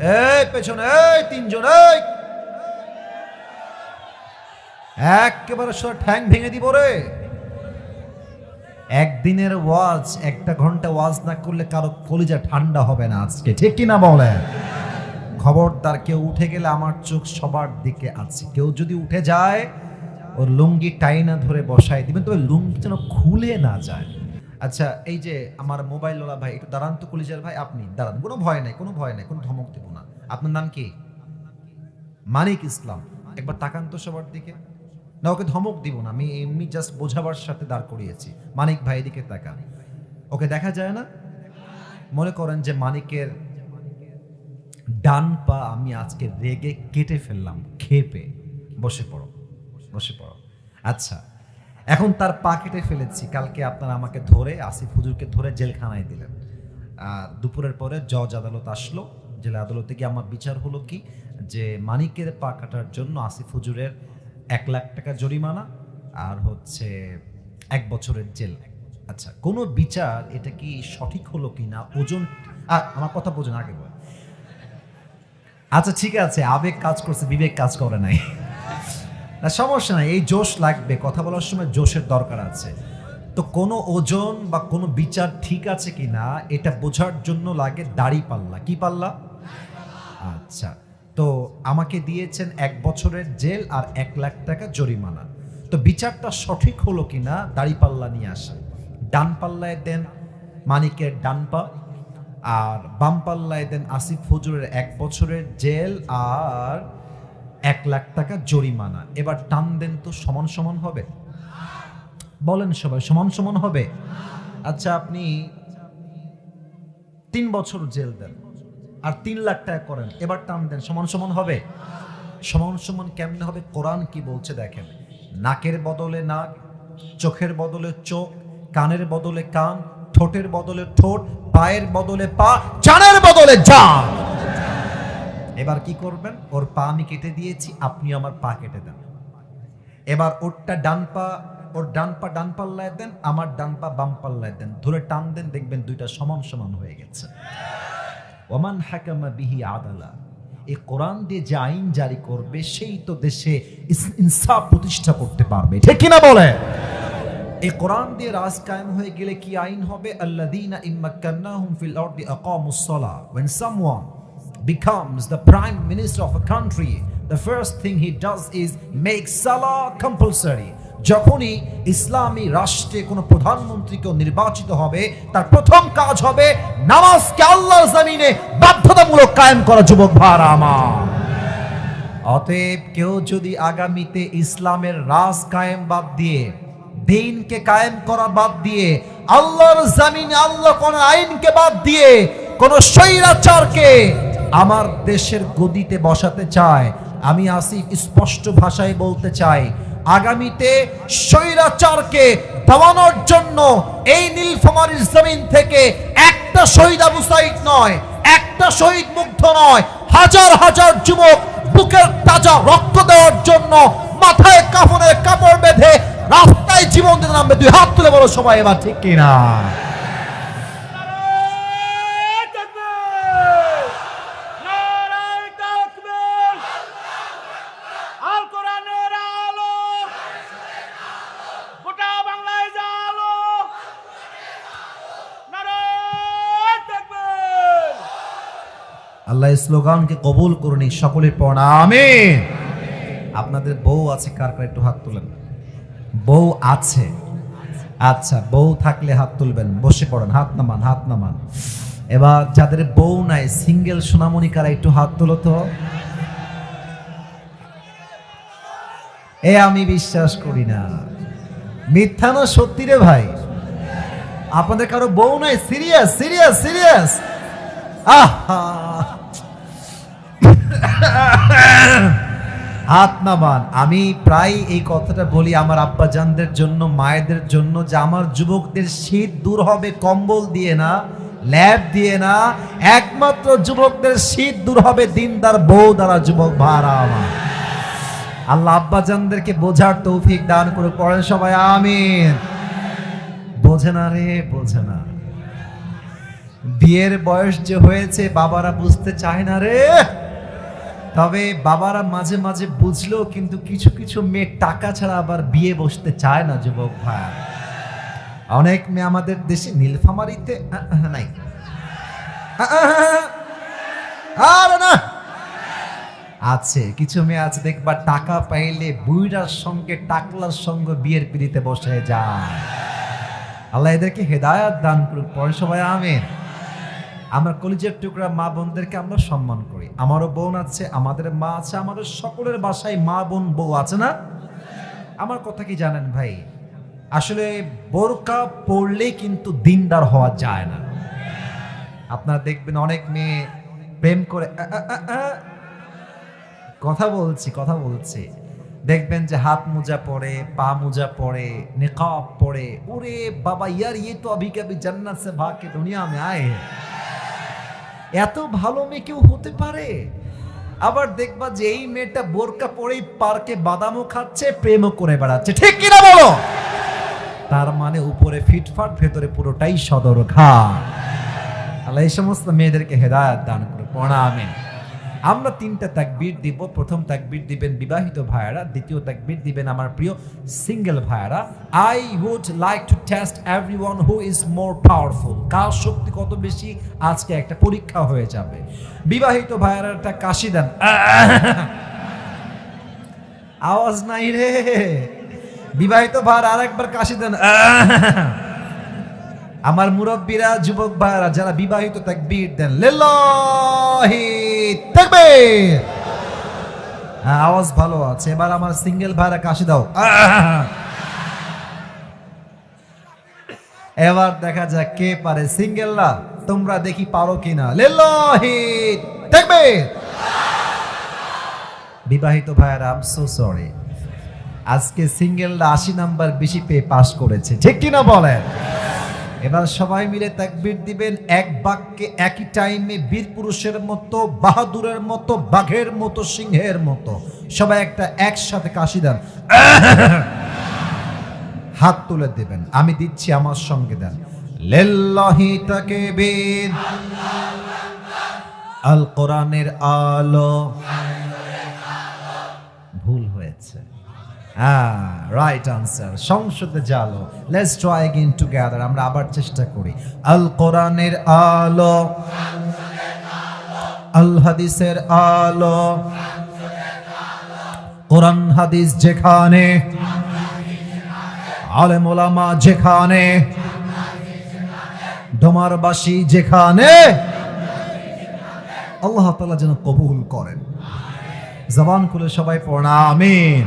এই পেছনে, এই তিনজন, এই একেবারে ঠ্যাং ভেঙে দিব রে। একদিনের ওয়াজ, 1 ঘন্টা ওয়াজ না করলে কারো কলিজা ঠান্ডা হবে না আজকে, ঠিক কিনা বলেন? খবরদার, কেউ উঠে গেলে আমার চোখ সবার দিকে আছে। কেউ যদি উঠে যায় ওর লুঙ্গি টাইনা ধরে বসায় দিবেন, তবে লুঙ্গি যেন খুলে না যায়। আচ্ছা, এই যে আমার মোবাইলওয়ালা ভাই, একটু দাঁড়ান তো কলিজার ভাই, আপনি দাঁড়ান, কোনো ভয় নাই, কোনো ভয় নাই, কোনো ধমক দেব না। আপনার নাম কি? মানিক ইসলাম। একবার তাকান তো সবার দিকে। না, ওকে ধমক দিব না, আমি এমনি জাস্ট বোঝাবার সাথে দাঁড় করিয়েছি। মানিক ভাই এদিকে তাকান। ওকে দেখা যায় না? মনে করেন যে মানিকের ডান পা আমি আজকে রেগে কেটে ফেললাম, খেপে। বসে পড়ো, বসে পড়ো। আচ্ছা, এখন তার পা কেটে ফেলেছি, কালকে আপনারা আমাকে ধরে, আসিফ হুজুরকে ধরে জেলখানায় দিলেন। দুপুরের পরে জজ আদালত আসলো, জেলা আদালতে গিয়ে আমার বিচার হলো কি, যে মানিকের পা কাটার জন্য আসিফ হুজুরের 1 লাখ টাকা জরিমানা আর হচ্ছে 1 বছরের জেল। আচ্ছা, কোনো বিচার এটা কি সঠিক হলো কি না, ওজন, আমার কথা বোঝেন আগে বল। আচ্ছা ঠিক আছে, আবেগ কাজ করছে, বিবেক কাজ করে নাই। না সমস্যা নাই, এই জোশ লাগবে, কথা বলার সময় জোশের দরকার আছে। তো কোনো ওজন বা কোনো বিচার ঠিক আছে কি না এটা বোঝার জন্য লাগে দাড়ি পাল্লা। কি পাল্লা? আচ্ছা, তো আমাকে দিয়েছেন 1 বছরের জেল আর 1 লাখ টাকা জরিমানা। তো বিচারটা সঠিক হলো কিনা দাড়ি পাল্লা নিয়ে আসে। ডান পাল্লায় দেন মানিকের ডান পা, আর বাম পাল্লায় দেন আসিফ হুজুরের 1 বছরের জেল আর 1 লাখ টাকা জরিমানা। এবার টান দেন তো, সমান সমান হবে? বলেন সবাই, সমান সমান হবে? আচ্ছা, আপনি 3 বছর জেল দেন আর 3 লাখ টাকা করেন, এবার টান দেন, সমান সমান হবে? সমান সমান কেমনে হবে? কোরআন কি বলছে দেখেন, নাকের বদলে নাক, চোখের বদলে চোখ, কানের বদলে কান, ঠোঁটের বদলে ঠোঁট, পায়ের বদলে পা, জানের বদলে জান। এবার কি করবেন? ওর পা আমি কেটে দিয়েছি, আপনি আমার পা কেটে দেন। এবার ওরটা ডান পা, ওর ডান পা ডান পাল্লায় দেন, আমার ডান পা বাম পাল্লায় দেন, ধরে টান দেন, দেখবেন দুইটা সমান সমান হয়ে গেছে। ওমান হাকামা বিহি আদালা, এই কোরআন দিয়ে যে আইন জারি করবে সেই তো দেশে ইনসাফ প্রতিষ্ঠা করতে পারবে, ঠিক কিনা বলে? এই কোরআন দিয়ে রাজ কায়েম হয়ে গেলে কি আইন হবে? আল্লাযীনা ইম্মাক্কান্নাহুম ফিল আরদি আকামুস সালাহ। When someone becomes the prime minister of a country, the first thing he does is make salah compulsory. যখনই ইসলামী রাষ্ট্রে কোনো প্রধানমন্ত্রীকে নির্বাচিত হবে, তার প্রথম কাজ হবে নামাজকে আল্লাহর জমিনে বাধ্যতামূলক কায়েম করা। যুবক ভাইরা আমার, অতএব কেউ যদি আগামীতে ইসলামের রাজ কায়েম বাদ দিয়ে, দ্বীনকে কায়েম করা বাদ দিয়ে, আল্লাহর জমিনে আল্লাহ কোন আইনকে বাদ দিয়ে কোন স্বৈরাচারকে আমার দেশের গদিতে বসাতে চায়, আমি আসিফ স্পষ্ট ভাষায় বলতে চাই, আগামীতে স্বৈরাচারকে দমানোর জন্য এই নীলফামারীর জমিন থেকে একটা শহীদ আবু সাঈদ নয়, একটা শহীদ মুগ্ধ নয়, হাজার হাজার যুবক বুকের তাজা রক্ত দেওয়ার জন্য মাথায় কাফনের কাপড় বেঁধে রাস্তায় জীবন দিতে নামবে। 2 হাত তুলে বলো সবাই এবার, ঠিক কিনা? আল্লাহ এই স্লোগানকে কবুল করুন, সকলের পড়া আমিন। আপনাদের বউ আছে কার কার? একটু হাত তুলেন। বউ আছে? আচ্ছা, বউ থাকলে হাত তুলবেন। বসে পড়েন, হাত নামান, হাত নামান। এবার যাদের বউ নাই, সিঙ্গেল সোনামণি কারা? একটু হাত তুলো তো। আমি বিশ্বাস করি না, মিথ্যা না সত্যি রে ভাই? আপনাদের কারো বউ নাই? Serious serious serious? হাত নামান। আমি প্রায় এই কথাটা বলি আমার আব্বাজানদের জন্য, মায়েদের জন্য, যে আমার যুবকদের শীত দূর হবে কম্বল দিয়ে না, ল্যাব দিয়ে না, একমাত্র যুবকদের শীত দূর হবে দিনদার বউ দ্বারা। যুবক ভাইরা আমার, আল্লাহ আব্বাজানদেরকে বোঝার তৌফিক দান করে। পড়েন সবাই আমিন। বোঝে না রে, বোঝে না। বিয়ের বয়স যে হয়েছে বাবারা বুঝতে চায় না রে। তবে বাবারা মাঝে মাঝে বুঝলো, কিন্তু কিছু কিছু মেয়ে টাকা ছাড়া আবার বিয়ে বসতে চায় না যুবক ভাই। অনেক মেয়ে আমাদের দেশে নীলফামারীতে নাই, আর না আছে, কিছু মেয়ে আছে দেখবা টাকা পাইলে বুইড়ার সঙ্গে টাকলার সঙ্গে বিয়ের পিড়িতে বসে যায়। আল্লাহ এদেরকে হেদায়াত দান করুক, পরে সবাই আমিন। আমরা কলিজার টুকরা মা বোনদেরকে আমরা সম্মান করি। আমারও বোন আছে, আমাদের মা আছে, আমাদের সকলের বাসায় মা বোন বউ আছে না? আমার কথা কি জানেন ভাই, আসলে বোরকা পরলে কিন্তু দিনদার হওয়া যায় না। আপনারা দেখবেন অনেক মেয়ে প্রেম করে, কথা বলছি, দেখবেন যে হাত মোজা পরে, পা মোজা পরে, নিকাব পরে। ওরে বাবা ইয়ার, ये तो अभी कभी जन्नत से भाग के दुनिया में आए हैं। এত ভালো মেয়ে কেউ হতে পারে? আবার দেখবা যে এই মেয়েটা বোরকা পরেই পার্কে বাদামও খাচ্ছে, প্রেমও করে বেড়াচ্ছে, ঠিক কিনা বলো? তার মানে উপরে ফিটফাট, ভেতরে পুরোটাই সদরঘাট। আল্লাহ এই সমস্ত মেয়েদেরকে হেদায়েত দান করুন, পড়া আমিন। আমরা 3টা তাকবীর দিব। প্রথম তাকবীর দিবেন বিবাহিত ভাইয়ারা, দ্বিতীয় তাকবীর দিবেন আমার প্রিয় সিঙ্গেল ভাইয়ারা। I would like to test everyone who is more powerful. কার শক্তি কত বেশি, আজকে একটা পরীক্ষা হয়ে যাবে। বিবাহিত ভাইয়ারা একটা কাশি দেন, আওয়াজ নাই রে। বিবাহিত ভাইয়ারা আরেকবার কাশি দেন। আমার মুরব্বীরা, যুবক ভাইরা যারা বিবাহিত, তাকবীর দেন, লিল্লাহি তাকবীর। আওয়াজ ভালো আছে। এবার আমার সিঙ্গেল ভাইরা কাশি দাও। এবার দেখা যাক কে পারে। সিঙ্গেলরা তোমরা দেখি পারো কিনা। লিল্লাহি তাকবীর। বিবাহিত ভাইরা, আই এম সো সরি, আজকে সিঙ্গেলরা 80 নাম্বার বেশি পেয়ে পাস করেছে, ঠিক কিনা বলেন? এবার সবাই মিলে তাকবীর দিবেন এক বাক্যে, একই টাইমে, বীর পুরুষের মতো, বাহাদুরের মতো, বাঘের মতো, সিংহের মতো। সবাই একটা একসাথে কাশি দেন, হাত তুলে দিবেন। আমি দিচ্ছি, আমার সঙ্গে দেন। লিল্লাহি তাকবীর। আল কোরআনের আলো। ভুল হয়েছে, রাইট আনসার, সংসদে জালো। Let's try again together. আমরা আবার চেষ্টা করি। আল কোরআনের আলো, আল হাদিসের আলো। কোরআন হাদিস যেখানে, আলেম ওলামা যেখানে, ডোমারবাসী যেখানে, আল্লাহ তাআলা যেন কবুল করেন। জবান খুলে সবাই পড়া আমিন।